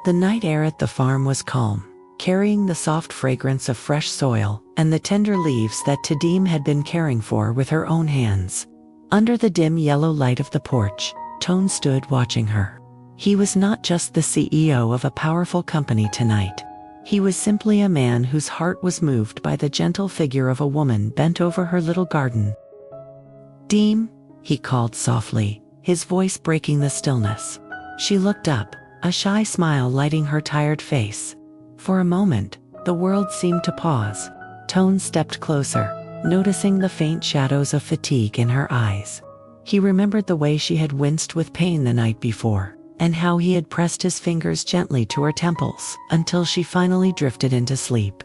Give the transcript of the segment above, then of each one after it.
The night air at the farm was calm, carrying the soft fragrance of fresh soil and the tender leaves that Tu Diem had been caring for with her own hands. Under the dim yellow light of the porch, Toan stood watching her. He was not just the CEO of a powerful company tonight. He was simply a man whose heart was moved by the gentle figure of a woman bent over her little garden. "Diem," he called softly, his voice breaking the stillness. She looked up, a shy smile lighting her tired face. For a moment, the world seemed to pause. Toan stepped closer, noticing the faint shadows of fatigue in her eyes. He remembered the way she had winced with pain the night before, and how he had pressed his fingers gently to her temples until she finally drifted into sleep.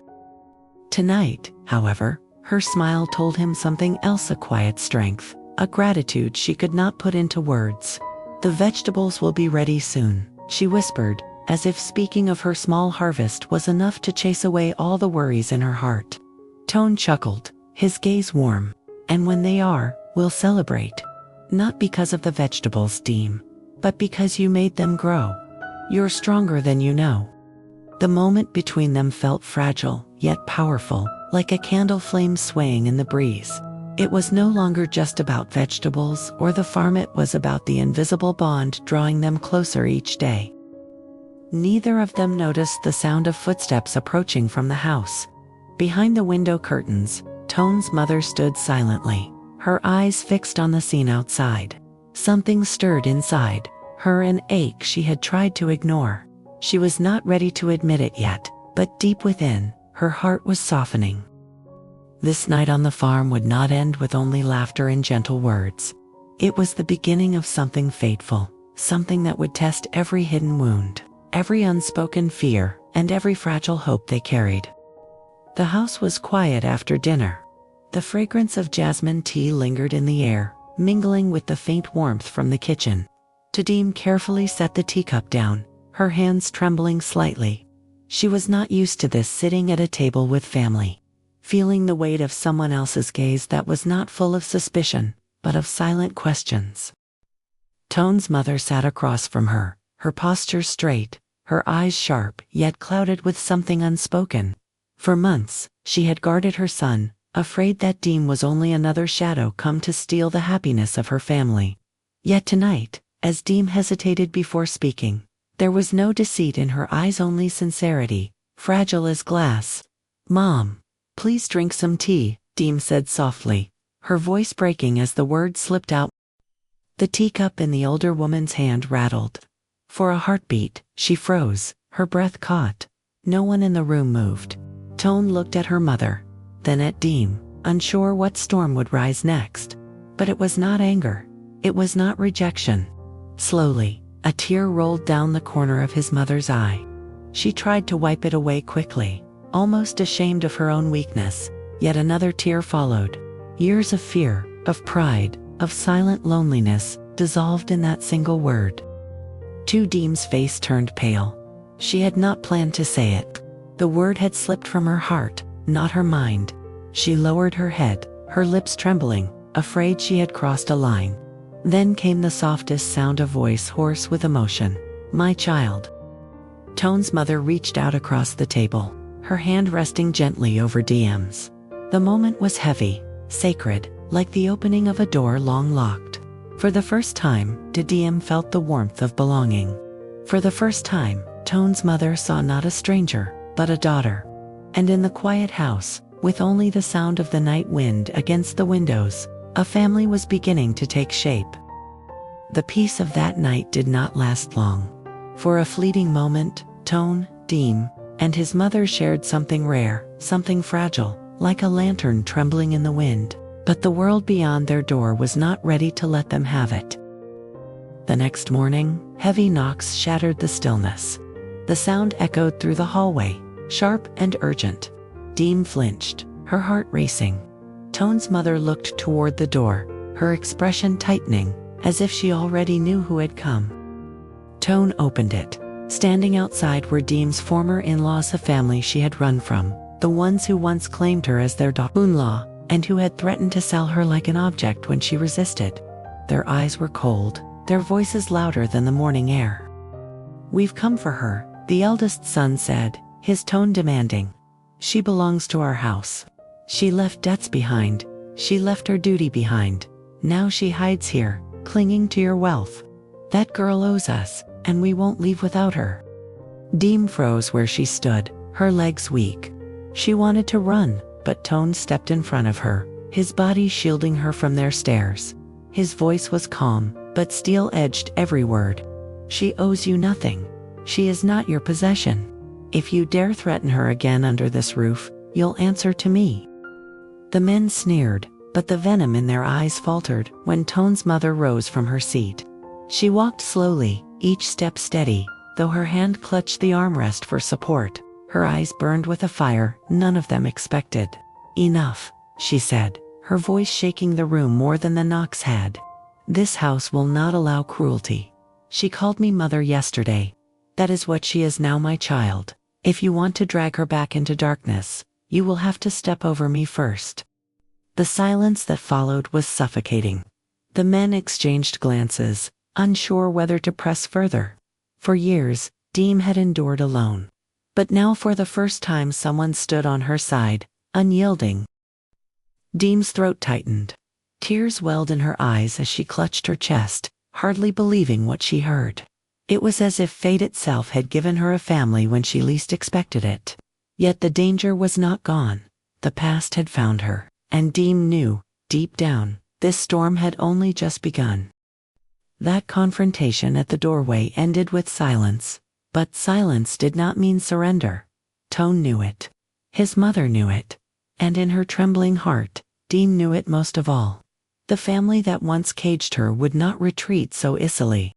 Tonight, however, her smile told him something else, a quiet strength, a gratitude she could not put into words. "The vegetables will be ready soon," she whispered, as if speaking of her small harvest was enough to chase away all the worries in her heart. Toan chuckled, his gaze warm. "And when they are, we'll celebrate. Not because of the vegetables, Diem, but because you made them grow. You're stronger than you know." The moment between them felt fragile, yet powerful, like a candle flame swaying in the breeze. It was no longer just about vegetables or the farm, it was about the invisible bond drawing them closer each day. Neither of them noticed the sound of footsteps approaching from the house. Behind the window curtains, Toan's mother stood silently, her eyes fixed on the scene outside. Something stirred inside her, an ache she had tried to ignore. She was not ready to admit it yet, but deep within, her heart was softening. This night on the farm would not end with only laughter and gentle words. It was the beginning of something fateful, something that would test every hidden wound, every unspoken fear, and every fragile hope they carried. The house was quiet after dinner. The fragrance of jasmine tea lingered in the air, mingling with the faint warmth from the kitchen. Tu Diem carefully set the teacup down, her hands trembling slightly. She was not used to this, sitting at a table with family, feeling the weight of someone else's gaze that was not full of suspicion, but of silent questions. Toan's mother sat across from her, her posture straight, her eyes sharp yet clouded with something unspoken. For months, she had guarded her son, afraid that Diem was only another shadow come to steal the happiness of her family. Yet tonight, as Diem hesitated before speaking, there was no deceit in her eyes, only sincerity, fragile as glass. "Mom, please drink some tea," Diem said softly, her voice breaking as the words slipped out. The teacup in the older woman's hand rattled. For a heartbeat, she froze, her breath caught. No one in the room moved. Toan looked at her mother, then at Diem, unsure what storm would rise next. But it was not anger. It was not rejection. Slowly, a tear rolled down the corner of his mother's eye. She tried to wipe it away quickly, almost ashamed of her own weakness, yet another tear followed. Years of fear, of pride, of silent loneliness, dissolved in that single word. Tu Diem's face turned pale. She had not planned to say it. The word had slipped from her heart, not her mind. She lowered her head, her lips trembling, afraid she had crossed a line. Then came the softest sound, a voice hoarse with emotion. "My child." Toan's mother reached out across the table, her hand resting gently over Diem's. The moment was heavy, sacred, like the opening of a door long locked. For the first time, Tu Diem felt the warmth of belonging. For the first time, Toan's mother saw not a stranger, but a daughter. And in the quiet house, with only the sound of the night wind against the windows, a family was beginning to take shape. The peace of that night did not last long. For a fleeting moment, Toan, Diem, and his mother shared something rare, something fragile, like a lantern trembling in the wind. But the world beyond their door was not ready to let them have it. The next morning, heavy knocks shattered the stillness. The sound echoed through the hallway, sharp and urgent. Diem flinched, her heart racing. Toan's mother looked toward the door, her expression tightening, as if she already knew who had come. Toan opened it. Standing outside were Diem's former in-laws, a family she had run from, the ones who once claimed her as their daughter-in-law, and who had threatened to sell her like an object when she resisted. Their eyes were cold, their voices louder than the morning air. "We've come for her," the eldest son said, his tone demanding. She belongs to our house. She left debts behind. She left her duty behind. Now she hides here, clinging to your wealth. That girl owes us, and we won't leave without her. Diem froze where she stood, her legs weak. She wanted to run, but Toan stepped in front of her, his body shielding her from their stares. His voice was calm, but steel-edged every word. She owes you nothing. She is not your possession. If you dare threaten her again under this roof, you'll answer to me. The men sneered, but the venom in their eyes faltered when Toan's mother rose from her seat. She walked slowly, each step steady, though her hand clutched the armrest for support. Her eyes burned with a fire none of them expected. Enough, she said, her voice shaking the room more than the knocks had. This house will not allow cruelty. She called me mother yesterday. That is what she is now, my child. If you want to drag her back into darkness, you will have to step over me first. The silence that followed was suffocating. The men exchanged glances, unsure whether to press further. For years, Diem had endured alone. But now for the first time someone stood on her side, unyielding. Diem's throat tightened. Tears welled in her eyes as she clutched her chest, hardly believing what she heard. It was as if fate itself had given her a family when she least expected it. Yet the danger was not gone. The past had found her, and Diem knew, deep down, this storm had only just begun. That confrontation at the doorway ended with silence, but silence did not mean surrender. Toan knew it. His mother knew it. And in her trembling heart, Diem knew it most of all. The family that once caged her would not retreat so easily.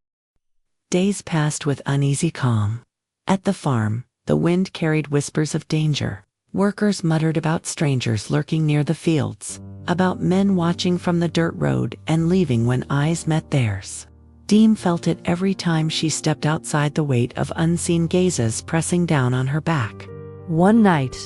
Days passed with uneasy calm. At the farm, the wind carried whispers of danger. Workers muttered about strangers lurking near the fields, about men watching from the dirt road and leaving when eyes met theirs. Diem felt it every time she stepped outside, the weight of unseen gazes pressing down on her back. One night,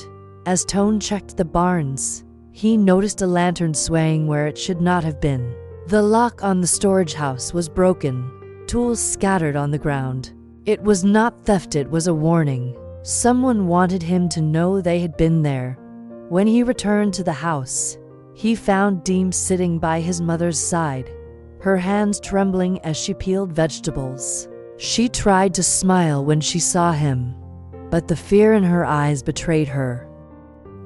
as Toan checked the barns, he noticed a lantern swaying where it should not have been. The lock on the storage house was broken, tools scattered on the ground. It was not theft, it was a warning. Someone wanted him to know they had been there. When he returned to the house, he found Diem sitting by his mother's side, her hands trembling as she peeled vegetables. She tried to smile when she saw him, but the fear in her eyes betrayed her.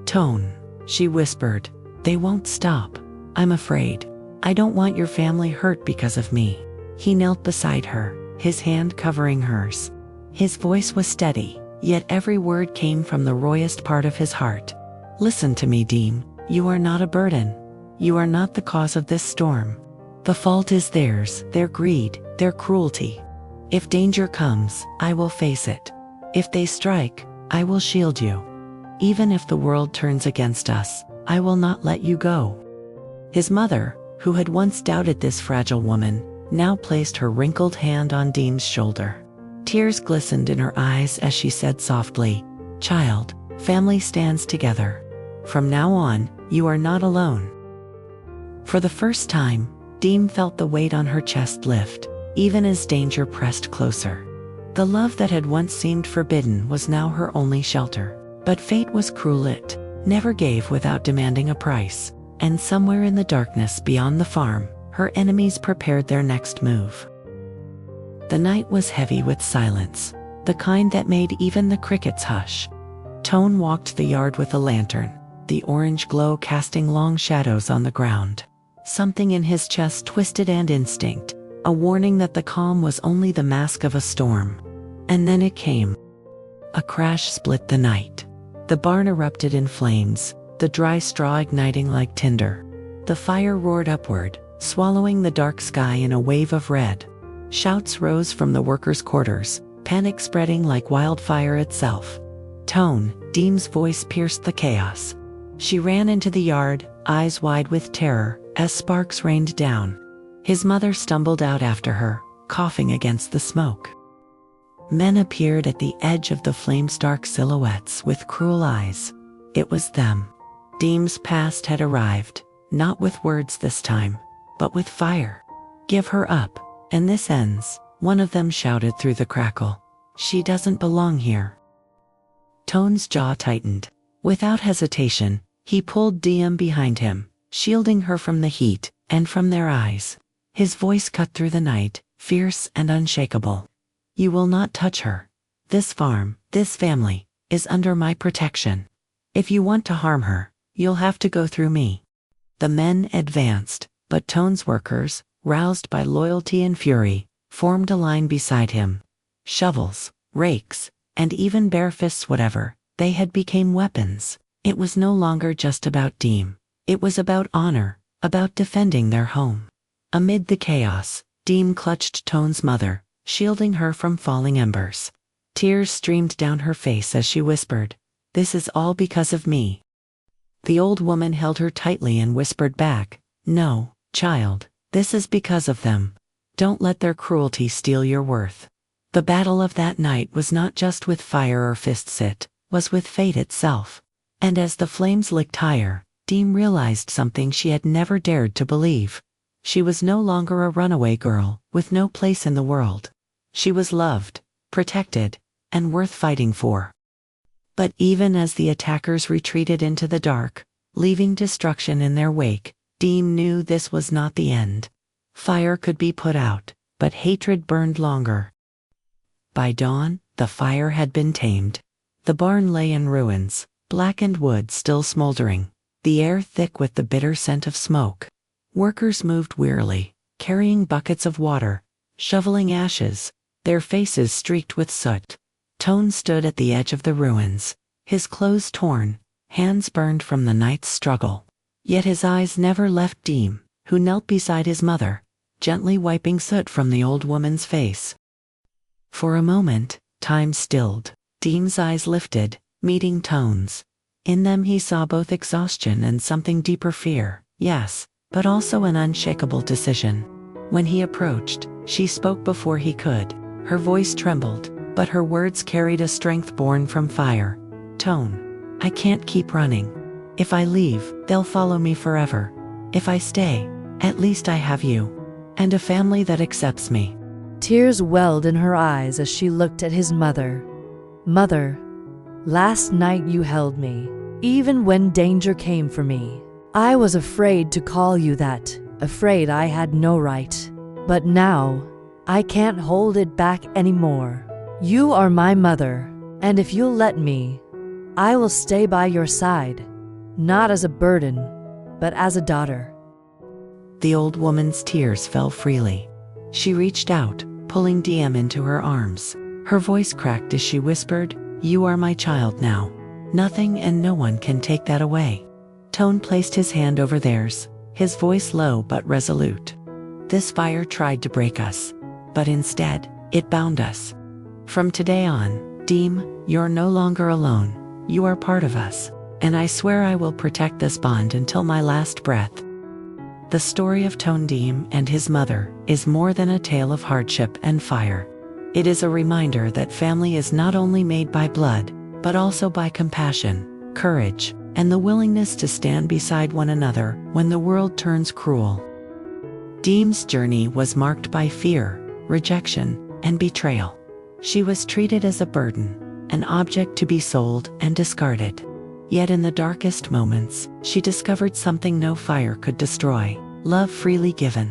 Toan, she whispered, they won't stop. I'm afraid. I don't want your family hurt because of me. He knelt beside her, his hand covering hers. His voice was steady, yet every word came from the rawest part of his heart. Listen to me, Diem. You are not a burden. You are not the cause of this storm. The fault is theirs, their greed, their cruelty. If danger comes, I will face it. If they strike, I will shield you. Even if the world turns against us, I will not let you go. His mother, who had once doubted this fragile woman, now placed her wrinkled hand on Diem's shoulder. Tears glistened in her eyes as she said softly, "Child, family stands together. From now on, you are not alone." For the first time, Diem felt the weight on her chest lift, even as danger pressed closer. The love that had once seemed forbidden was now her only shelter. But fate was cruel, it never gave without demanding a price, and somewhere in the darkness beyond the farm, her enemies prepared their next move. The night was heavy with silence, the kind that made even the crickets hush. Toan walked the yard with a lantern, the orange glow casting long shadows on the ground. Something in his chest twisted, and instinct, a warning that the calm was only the mask of a storm. And then it came. A crash split the night. The barn erupted in flames, the dry straw igniting like tinder. The fire roared upward, swallowing the dark sky in a wave of red. Shouts rose from the workers' quarters, panic spreading like wildfire itself. Toan, Diem's voice pierced the chaos. She ran into the yard, eyes wide with terror, as sparks rained down. His mother stumbled out after her, coughing against the smoke. Men appeared at the edge of the flames, dark silhouettes with cruel eyes. It was them. Diem's past had arrived, not with words this time, but with fire. "Give her up, and this ends," one of them shouted through the crackle. She doesn't belong here. Toan's jaw tightened. Without hesitation, he pulled Diem behind him, shielding her from the heat and from their eyes. His voice cut through the night, fierce and unshakable. You will not touch her. This farm, this family, is under my protection. If you want to harm her, you'll have to go through me. The men advanced, but Toan's workers, roused by loyalty and fury, formed a line beside him. Shovels, rakes, and even bare fists, whatever they had, became weapons. It was no longer just about Diem. It was about honor, about defending their home. Amid the chaos, Diem clutched Toan's mother, shielding her from falling embers. Tears streamed down her face as she whispered, "This is all because of me." The old woman held her tightly and whispered back, "No, child, this is because of them. Don't let their cruelty steal your worth." The battle of that night was not just with fire or fists, it was with fate itself. And as the flames licked higher, Diem realized something she had never dared to believe. She was no longer a runaway girl, with no place in the world. She was loved, protected, and worth fighting for. But even as the attackers retreated into the dark, leaving destruction in their wake, Diem knew this was not the end. Fire could be put out, but hatred burned longer. By dawn, the fire had been tamed. The barn lay in ruins, blackened wood still smoldering, the air thick with the bitter scent of smoke. Workers moved wearily, carrying buckets of water, shoveling ashes, their faces streaked with soot. Toan stood at the edge of the ruins, his clothes torn, hands burned from the night's struggle. Yet his eyes never left Diem, who knelt beside his mother, gently wiping soot from the old woman's face. For a moment, time stilled. Diem's eyes lifted, meeting Toan's. In them he saw both exhaustion and something deeper, fear, yes, but also an unshakable decision. When he approached, she spoke before he could. Her voice trembled, but her words carried a strength born from fire. "Toan, I can't keep running. If I leave, they'll follow me forever. If I stay, at least I have you. And a family that accepts me." Tears welled in her eyes as she looked at his mother. "Mother, last night you held me, even when danger came for me. I was afraid to call you that, afraid I had no right. But now, I can't hold it back anymore. You are my mother, and if you'll let me, I will stay by your side, not as a burden, but as a daughter." The old woman's tears fell freely. She reached out, pulling Diem into her arms. Her voice cracked as she whispered, "You are my child now. Nothing and no one can take that away." Toan placed his hand over theirs, his voice low but resolute. "This fire tried to break us, but instead, it bound us. From today on, Diem, you're no longer alone. You are part of us, and I swear I will protect this bond until my last breath." The story of Toan Diem and his mother is more than a tale of hardship and fire. It is a reminder that family is not only made by blood, but also by compassion, courage, and the willingness to stand beside one another when the world turns cruel. Diem's journey was marked by fear, rejection, and betrayal. She was treated as a burden, an object to be sold and discarded. Yet in the darkest moments, she discovered something no fire could destroy: love freely given.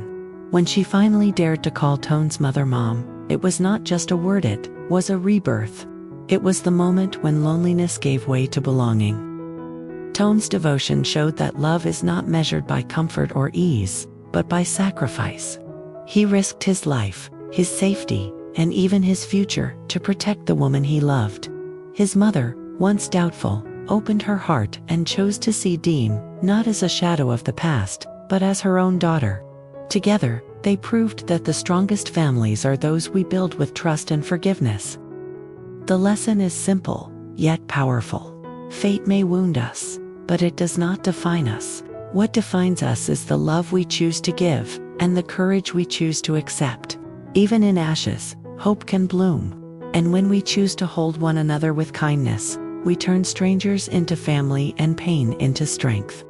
When she finally dared to call Toan's mother Mom, it was not just a word, it was a rebirth. It was the moment when loneliness gave way to belonging. Toan's devotion showed that love is not measured by comfort or ease, but by sacrifice. He risked his life, his safety, and even his future to protect the woman he loved. His mother, once doubtful, opened her heart and chose to see Diem not as a shadow of the past, but as her own daughter. Together, they proved that the strongest families are those we build with trust and forgiveness. The lesson is simple, yet powerful. Fate may wound us, but it does not define us. What defines us is the love we choose to give, and the courage we choose to accept. Even in ashes, hope can bloom. And when we choose to hold one another with kindness, we turn strangers into family and pain into strength.